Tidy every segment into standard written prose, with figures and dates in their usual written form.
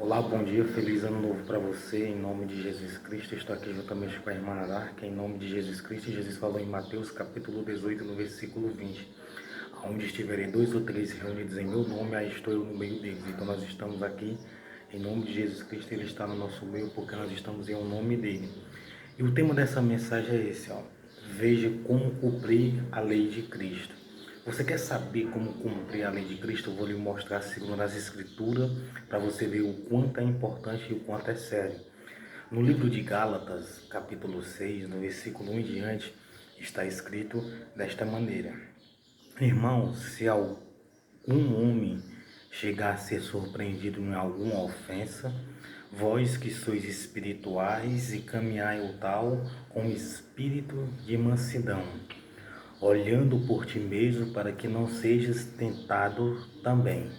Olá, bom dia, feliz ano novo para você, em nome de Jesus Cristo. Estou aqui juntamente com a irmã Nadar, que em nome de Jesus Cristo, Jesus falou em Mateus capítulo 18, no versículo 20: onde estiverem dois ou três reunidos em meu nome, aí estou eu no meio deles. Então nós estamos aqui em nome de Jesus Cristo, Ele está no nosso meio porque nós estamos em nome dele. E o tema dessa mensagem é esse, ó: veja como cumprir a lei de Cristo. Você quer saber como cumprir a lei de Cristo? Eu vou lhe mostrar segundo as Escrituras, para você ver o quanto é importante e o quanto é sério. No livro de Gálatas, capítulo 6, no versículo 1 em diante, está escrito desta maneira: irmãos, se algum homem chegar a ser surpreendido em alguma ofensa, vós que sois espirituais e caminhai o tal com espírito de mansidão, olhando por ti mesmo para que não sejas tentado também,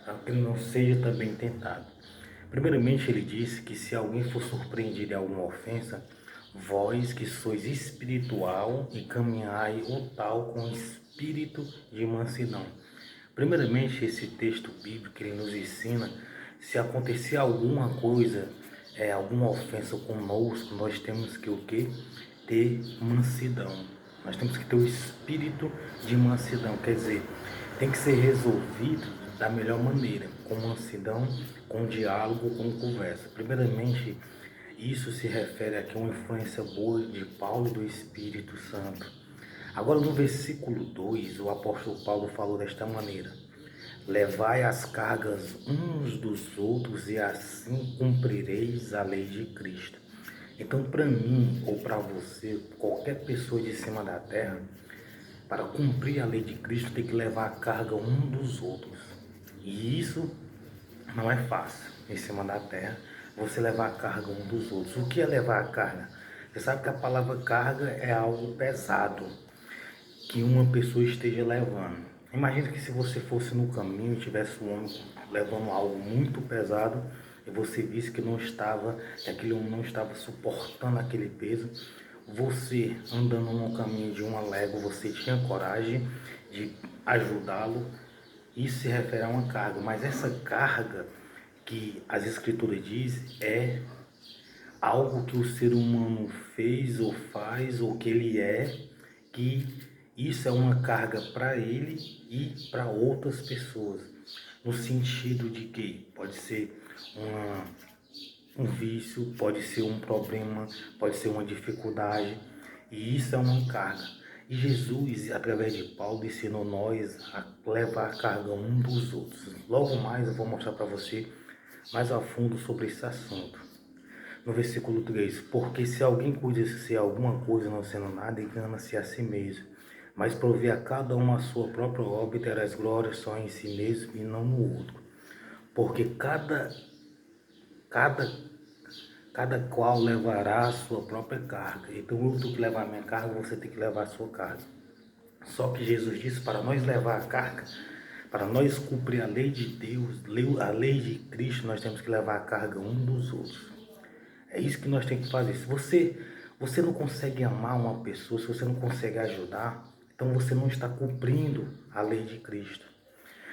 para que não seja também tentado. Primeiramente ele disse que se alguém for surpreendido em alguma ofensa, vós que sois espiritual e caminhai o tal com espírito de mansidão. Primeiramente, esse texto bíblico ele nos ensina, se acontecer alguma coisa, alguma ofensa conosco, nós temos que o quê? Ter mansidão. Nós temos que ter o espírito de mansidão, quer dizer, tem que ser resolvido da melhor maneira, com mansidão, com diálogo, com conversa. Primeiramente, isso se refere aqui a uma influência boa de Paulo e do Espírito Santo. Agora no versículo 2, o apóstolo Paulo falou desta maneira: levai as cargas uns dos outros e assim cumprireis a lei de Cristo. Então, para mim ou para você, qualquer pessoa de cima da terra, para cumprir a lei de Cristo tem que levar a carga um dos outros. E isso não é fácil, em cima da terra, você levar a carga um dos outros. O que é levar a carga? Você sabe que a palavra carga é algo pesado que uma pessoa esteja levando. Imagina que se você fosse no caminho e tivesse um homem levando algo muito pesado e você visse que aquele homem não estava suportando aquele peso, você andando no caminho de uma légua, você tinha coragem de ajudá-lo. Isso se refere a uma carga, mas essa carga que as escrituras diz é algo que o ser humano fez ou faz ou que ele é, que isso é uma carga para ele e para outras pessoas, no sentido de que pode ser um vício, pode ser um problema, pode ser uma dificuldade, e isso é uma carga. E Jesus, através de Paulo, ensinou nós a levar a carga um dos outros. Logo mais eu vou mostrar para você mais a fundo sobre esse assunto. No versículo 3, porque se alguém cuida de ser alguma coisa não sendo nada, engana-se a si mesmo. Mas provê a cada um a sua própria obra e terás glória só em si mesmo e não no outro. Porque cada, cada qual levará a sua própria carga. Então eu tenho que levar a minha carga, você tem que levar a sua carga. Só que Jesus disse para nós levar a carga, para nós cumprir a lei de Deus, a lei de Cristo, nós temos que levar a carga um dos outros. É isso que nós temos que fazer. Se você não consegue amar uma pessoa, se você não consegue ajudar, então você não está cumprindo a lei de Cristo.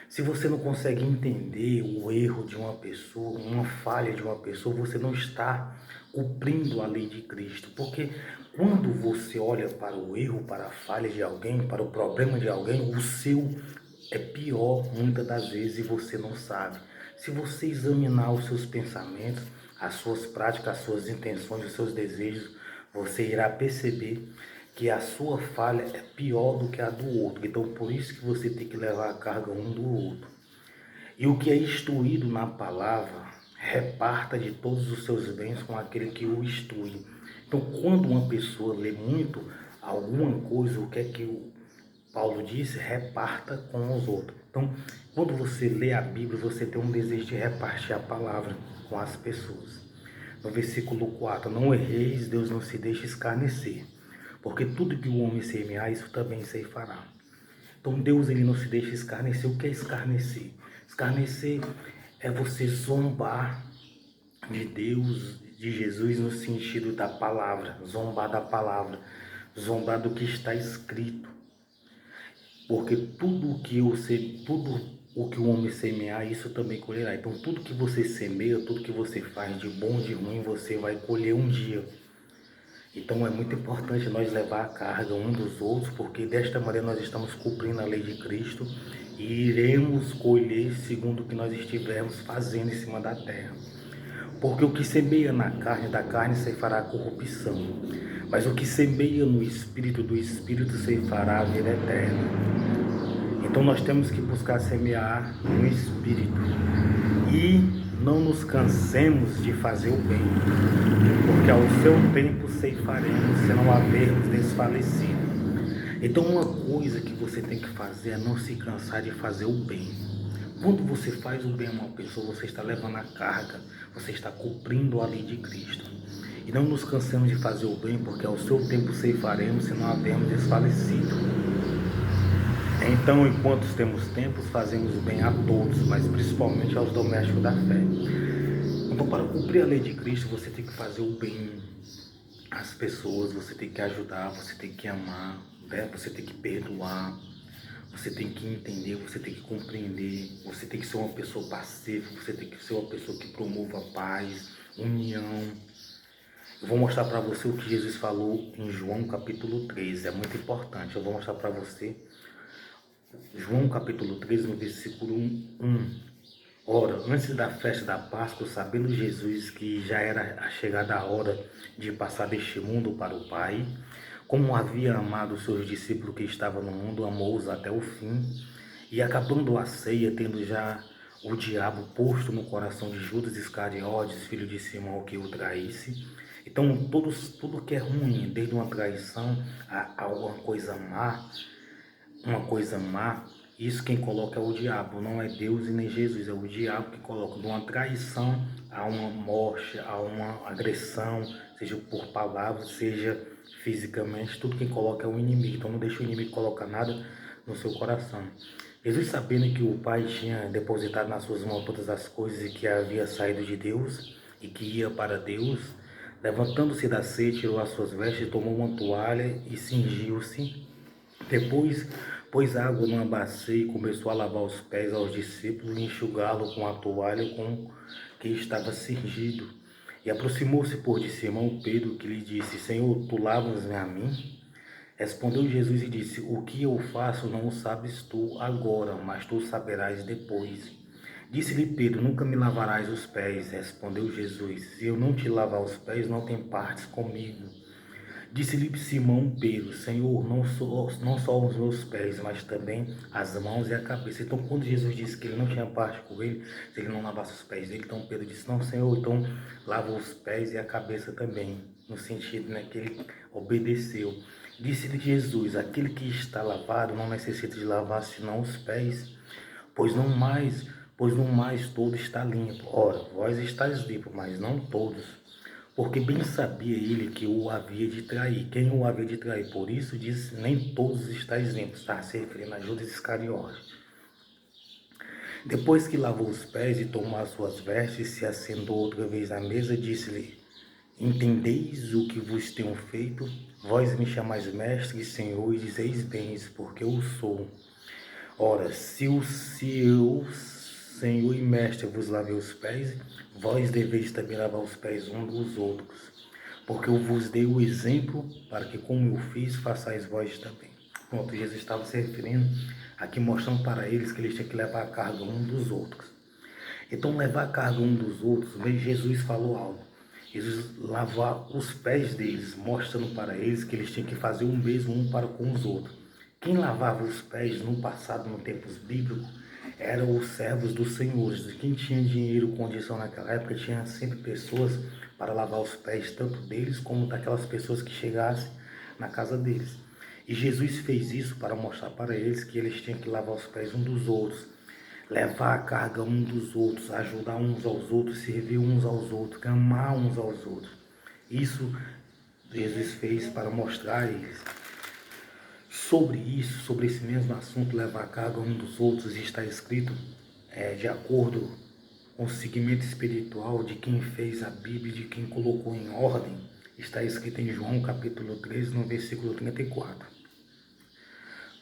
Se você não consegue entender o erro de uma pessoa, uma falha de uma pessoa, você não está cumprindo a lei de Cristo. Porque quando você olha para o erro, para a falha de alguém, para o problema de alguém, o seu é pior muitas das vezes e você não sabe. Se você examinar os seus pensamentos, as suas práticas, as suas intenções, os seus desejos, você irá perceber que a sua falha é pior do que a do outro. Então, por isso que você tem que levar a carga um do outro. E o que é instruído na palavra, reparta de todos os seus bens com aquele que o instrui. Então, quando uma pessoa lê muito alguma coisa, o que é que o Paulo disse? Reparta com os outros. Então, quando você lê a Bíblia, você tem um desejo de repartir a palavra com as pessoas. No versículo 4, não erreis, Deus não se deixa escarnecer, porque tudo que o homem semear, isso também se fará. Então Deus ele não se deixa escarnecer. O que é escarnecer? Escarnecer é você zombar de Deus, de Jesus no sentido da palavra, zombar da palavra, zombar do que está escrito. Porque tudo o que o homem semear, isso também colherá. Então tudo que você semeia, tudo que você faz de bom, de ruim, você vai colher um dia. Então é muito importante nós levar a carga um dos outros, porque desta maneira nós estamos cumprindo a lei de Cristo e iremos colher segundo o que nós estivermos fazendo em cima da terra. Porque o que semeia na carne, da carne ceifará a corrupção, mas o que semeia no Espírito, do Espírito ceifará a vida eterna. Então nós temos que buscar semear no Espírito e não nos cansemos de fazer o bem, porque ao seu tempo ceifaremos se não havermos desfalecido. Então uma coisa que você tem que fazer é não se cansar de fazer o bem. Quando você faz o bem a uma pessoa, você está levando a carga, você está cumprindo a lei de Cristo. E não nos cansemos de fazer o bem, porque ao seu tempo ceifaremos se não havermos desfalecido. Então, enquanto temos tempo, fazemos o bem a todos, mas principalmente aos domésticos da fé. Então, para cumprir a lei de Cristo, você tem que fazer o bem às pessoas, você tem que ajudar, você tem que amar, né? Você tem que perdoar, você tem que entender, você tem que compreender, você tem que ser uma pessoa pacífica, você tem que ser uma pessoa que promova paz, união. Eu vou mostrar para você o que Jesus falou em João capítulo 13, é muito importante. Eu vou mostrar para você João capítulo 13, no versículo 1. Ora, antes da festa da Páscoa, sabendo Jesus que já era chegada a hora de passar deste mundo para o Pai, como havia amado os seus discípulos que estavam no mundo, amou-os até o fim. E acabando a ceia, tendo já o diabo posto no coração de Judas Iscariotes, filho de Simão, que o traísse. Então, tudo que é ruim, desde uma traição a uma coisa má, isso quem coloca é o diabo, não é Deus e nem Jesus, é o diabo que coloca. De uma traição a uma morte, a uma agressão, seja por palavras, seja fisicamente, tudo quem coloca é o inimigo. Então não deixe o inimigo colocar nada no seu coração. Jesus, sabendo que o Pai tinha depositado nas suas mãos todas as coisas e que havia saído de Deus e que ia para Deus, levantando-se da ceia, tirou as suas vestes, tomou uma toalha e cingiu-se. Depois pôs água numa bacia e começou a lavar os pés aos discípulos e enxugá-lo com a toalha com que estava cingido. E aproximou-se por de Simão Pedro, que lhe disse: Senhor, tu lavas-me a mim? Respondeu Jesus e disse: O que eu faço não o sabes tu agora, mas tu saberás depois. Disse-lhe Pedro: Nunca me lavarás os pés. Respondeu Jesus: Se eu não te lavar os pés, não tem partes comigo. Disse-lhe Simão Pedro: Senhor, não só os meus pés, mas também as mãos e a cabeça. Então, quando Jesus disse que ele não tinha parte com ele, se ele não lavasse os pés dele, então Pedro disse: Não, Senhor, então lava os pés e a cabeça também. No sentido, né, que ele obedeceu. Disse-lhe Jesus: Aquele que está lavado não necessita de lavar senão os pés, pois no mais todo está limpo. Ora, vós estáis limpos, mas não todos. Porque bem sabia ele que o havia de trair. Quem o havia de trair? Por isso disse: Nem todos estáis limpos. Está se referindo a Judas Iscariotes. Depois que lavou os pés e tomou as suas vestes, se assentou outra vez à mesa, disse-lhe: Entendeis o que vos tenho feito? Vós me chamais mestre e senhor, e dizeis bem, porque eu sou. Ora, se eu, Senhor e mestre, vos lavei os pés, vós deveis também lavar os pés uns dos outros. Porque eu vos dei o exemplo, para que como eu fiz, façais vós também. Pronto, Jesus estava se referindo aqui, mostrando para eles que eles tinham que levar a carga um dos outros. Então, levar a carga um dos outros, Jesus falou algo. Jesus lavar os pés deles, mostrando para eles que eles tinham que fazer o mesmo um para com os outros. Quem lavava os pés no passado, no tempos bíblicos, eram os servos dos senhores. Quem tinha dinheiro, condição naquela época, tinha sempre pessoas para lavar os pés, tanto deles como daquelas pessoas que chegassem na casa deles. E Jesus fez isso para mostrar para eles que eles tinham que lavar os pés uns dos outros, levar a carga uns dos outros, ajudar uns aos outros, servir uns aos outros, amar uns aos outros. Isso Jesus fez para mostrar a eles. Sobre isso, sobre esse mesmo assunto, levar a carga uns dos outros, está escrito de acordo com o segmento espiritual de quem fez a Bíblia, de quem colocou em ordem. Está escrito em João capítulo 13, no versículo 34.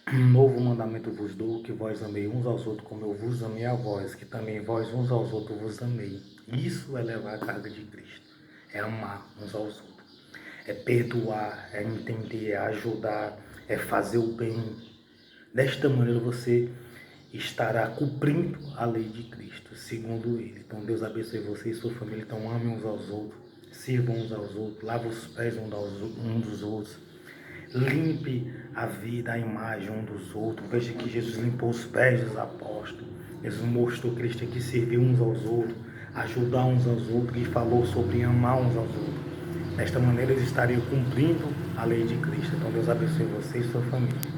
Um novo mandamento vos dou, que vós amei uns aos outros, como eu vos amei a vós, que também vós uns aos outros vos amei. Isso é levar a carga de Cristo, é amar uns aos outros, é perdoar, é entender, é ajudar, é fazer o bem. Desta maneira você estará cumprindo a lei de Cristo, segundo Ele. Então Deus abençoe você e sua família. Então amem uns aos outros, sirvam uns aos outros, lavem os pés uns dos outros. Limpe a vida, a imagem um dos outros. Veja que Jesus limpou os pés dos apóstolos. Jesus mostrou que eles têm que servir uns aos outros, ajudar uns aos outros e falou sobre amar uns aos outros. Desta maneira eles estariam cumprindo a lei de Cristo. Então Deus abençoe você e sua família.